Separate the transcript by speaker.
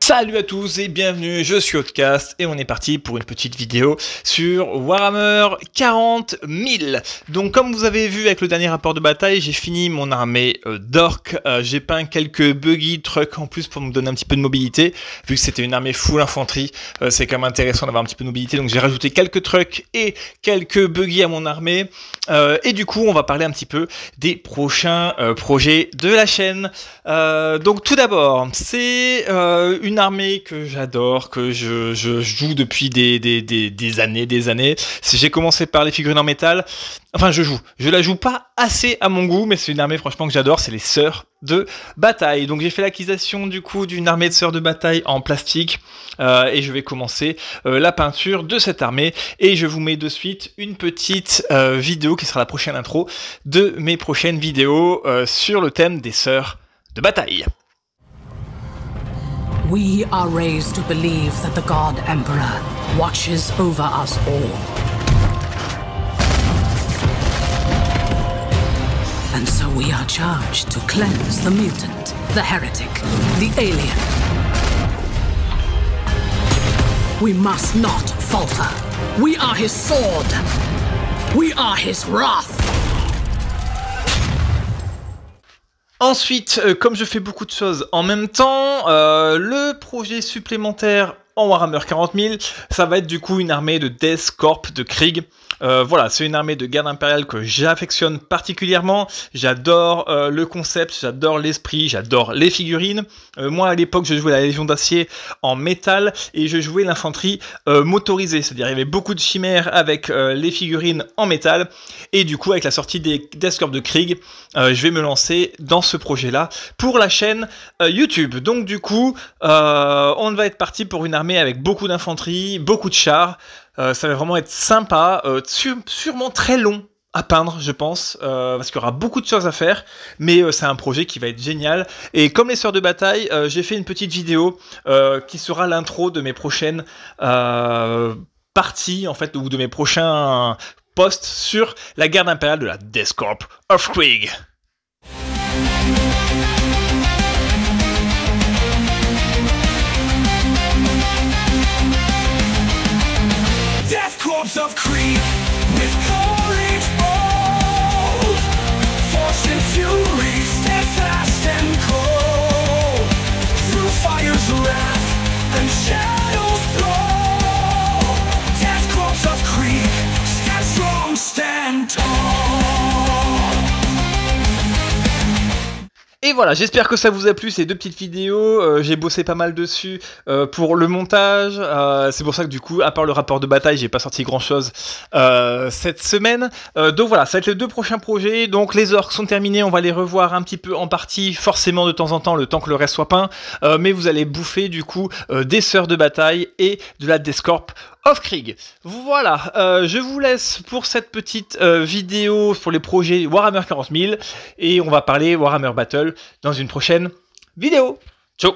Speaker 1: Salut à tous et bienvenue, je suis Outcast et on est parti pour une petite vidéo sur Warhammer 40 000. Donc comme vous avez vu avec le dernier rapport de bataille, j'ai fini mon armée d'orques, j'ai peint quelques buggy trucks en plus pour me donner un petit peu de mobilité, vu que c'était une armée full infanterie, c'est quand même intéressant d'avoir un petit peu de mobilité, donc j'ai rajouté quelques trucks et quelques buggy à mon armée, et du coup on va parler un petit peu des prochains projets de la chaîne. Donc tout d'abord, c'est une armée que j'adore, que je joue depuis des années. J'ai commencé par les figurines en métal. Enfin, je la joue pas assez à mon goût, mais c'est une armée franchement que j'adore, c'est les sœurs de bataille. Donc j'ai fait l'acquisition du coup d'une armée de sœurs de bataille en plastique et je vais commencer la peinture de cette armée et je vous mets de suite une petite vidéo qui sera la prochaine intro de mes prochaines vidéos sur le thème des sœurs de bataille.
Speaker 2: We are raised to believe that the God Emperor watches over us all. And so we are charged to cleanse the mutant, the heretic, the alien. We must not falter. We are his sword. We are his wrath.
Speaker 1: Ensuite, comme je fais beaucoup de choses en même temps, le projet supplémentaire en Warhammer 40 000, ça va être du coup une armée de Death Corps de Krieg. Voilà, c'est une armée de garde impériale que j'affectionne particulièrement. J'adore le concept, j'adore l'esprit, j'adore les figurines. Moi, à l'époque, je jouais la Légion d'Acier en métal et je jouais l'infanterie motorisée. C'est-à-dire, il y avait beaucoup de chimères avec les figurines en métal. Et du coup, avec la sortie des Death Corps de Krieg, je vais me lancer dans ce projet-là pour la chaîne YouTube. Donc, du coup, on va être parti pour une armée avec beaucoup d'infanterie, beaucoup de chars. Ça va vraiment être sympa, sûrement très long à peindre, je pense, parce qu'il y aura beaucoup de choses à faire, mais c'est un projet qui va être génial. Et comme les sœurs de bataille, j'ai fait une petite vidéo qui sera l'intro de mes prochaines parties, en fait, ou de mes prochains posts sur la garde impériale de la Death Corps of Krieg.
Speaker 3: Of Krieg, with courage bold, force and fury, steadfast and cold, through fire's wrath and shadows throw, Death Corps of Krieg, stand strong, stand tall.
Speaker 1: Et voilà, j'espère que ça vous a plu ces deux petites vidéos, j'ai bossé pas mal dessus pour le montage, c'est pour ça que du coup, à part le rapport de bataille, j'ai pas sorti grand chose cette semaine. Donc voilà, ça va être les deux prochains projets, donc les orques sont terminés, on va les revoir un petit peu en partie, forcément de temps en temps, le temps que le reste soit peint, mais vous allez bouffer du coup des sœurs de bataille et de la Death Corps of Krieg. Voilà, je vous laisse pour cette petite vidéo pour les projets Warhammer 40 000 et on va parler Warhammer Battle dans une prochaine vidéo. Ciao.